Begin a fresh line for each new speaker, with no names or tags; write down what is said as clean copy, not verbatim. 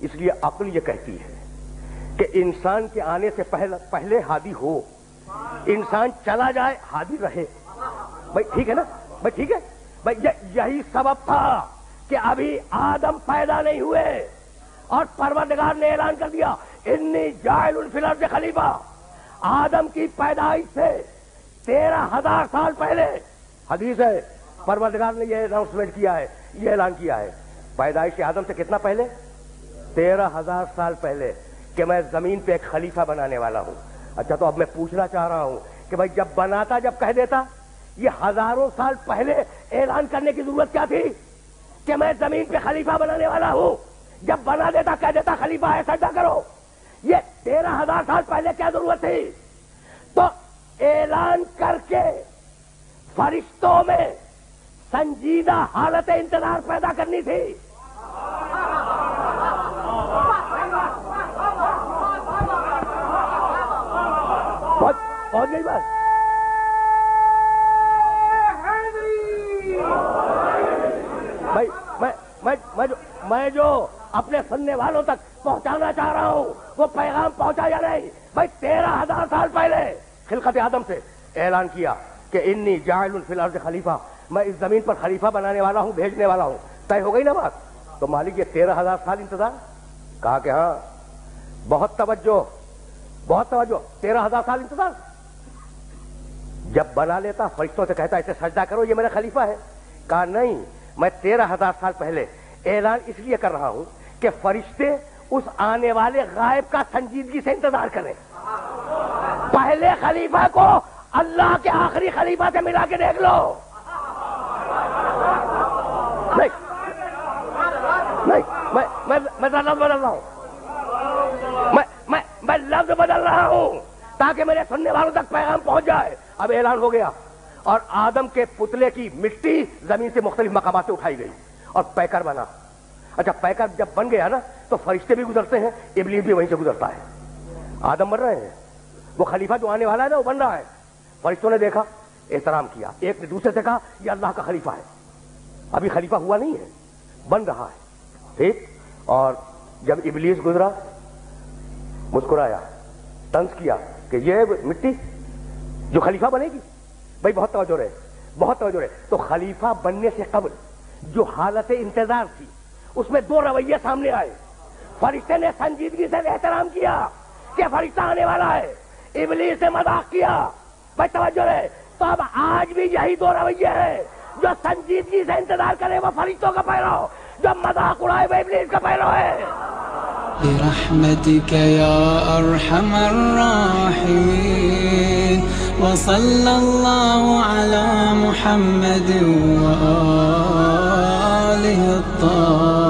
اس لیے عقل یہ کہتی ہے کہ انسان کے آنے سے پہلے ہادی ہو، انسان چلا جائے ہادی رہے. بھائی ٹھیک ہے نا؟ بھائی ٹھیک ہے. بھائی یہی سبب تھا کہ ابھی آدم پیدا نہیں ہوئے اور پروردگار نے اعلان کر دیا انی جاعل فی الارض خلیفہ. آدم کی پیدائش سے 13,000 سال پہلے، حدیث ہے، پروردگار نے یہ اناؤنسمنٹ کیا ہے، یہ اعلان کیا ہے پیدائش آدم سے کتنا پہلے؟ 13,000 سال پہلے کہ میں زمین پہ ایک خلیفہ بنانے والا ہوں. اچھا تو اب میں پوچھنا چاہ رہا ہوں کہ بھائی جب بناتا، جب کہہ دیتا، یہ ہزاروں سال پہلے اعلان کرنے کی ضرورت کیا تھی کہ میں زمین پہ خلیفہ بنانے والا ہوں؟ جب بنا دیتا کہہ دیتا خلیفہ ہے سجدہ کرو. یہ 13,000 سال پہلے کیا ضرورت تھی؟ تو اعلان کر کے فرشتوں میں سنجیدہ حالت انتظار پیدا کرنی تھی. پہنچ گئی بات؟ بھائی میں جو اپنے سننے والوں تک پہنچانا چاہ رہا ہوں وہ پیغام پہنچا یا نہیں؟ بھائی 13,000 سال پہلے خلقت آدم سے اعلان کیا کہ انی جاعل فی الارض خلیفہ، میں اس زمین پر خلیفہ بنانے والا ہوں، بھیجنے والا ہوں. طے ہو گئی نا بات؟ تو مالک یہ 13,000 سال انتظار؟ کہا کہ ہاں. بہت توجہ، بہت توجہ. 13,000 سال انتظار. جب بنا لیتا فرشتوں سے کہتا اسے سجدہ کرو یہ میرا خلیفہ ہے. کہا نہیں، میں 13,000 سال پہلے اعلان اس لیے کر رہا ہوں کہ فرشتے اس آنے والے غائب کا سنجیدگی سے انتظار کریں. پہلے خلیفہ کو اللہ کے آخری خلیفہ سے ملا کے دیکھ لو. نہیں میں لفظ بدل رہا ہوں، میں لفظ بدل رہا ہوں تاکہ میرے سننے والوں تک پیغام پہنچ جائے. اب اعلان ہو گیا اور آدم کے پتلے کی مٹی زمین سے مختلف مقامات سے اٹھائی گئی اور پیکر بنا. اچھا پیکر جب بن گیا نا تو فرشتے بھی گزرتے ہیں، ابلیس بھی وہیں سے گزرتا ہے. آدم بن رہے ہیں، وہ خلیفہ جو آنے والا ہے نا وہ بن رہا ہے. فرشتوں نے دیکھا، احترام کیا، ایک نے دوسرے سے کہا یہ اللہ کا خلیفہ ہے. ابھی خلیفہ ہوا نہیں ہے، بن رہا ہے. ٹھیک. اور جب ابلیس گزرا مسکرایا، طنز کیا کہ یہ مٹی جو خلیفہ بنے گی. بھائی بہت توجہ رہے، بہت توجہ رہے. تو خلیفہ بننے سے قبل جو حالت انتظار تھی اس میں دو رویے سامنے آئے. فرشتے نے سنجیدگی سے احترام کیا کہ فرشتہ آنے والا ہے، ابلیس نے مذاق کیا. بھائی توجہ رہے. تو اب آج بھی یہی دو رویے ہیں، جو سنجیدگی سے انتظار کرے وہ فرشتوں کا پیرو، جو مذاق اڑائے وہ ابلیس کا پیرو ہے.
برحمتك يا أرحم الراحمين وصلى الله على محمد وآله الطاهرين.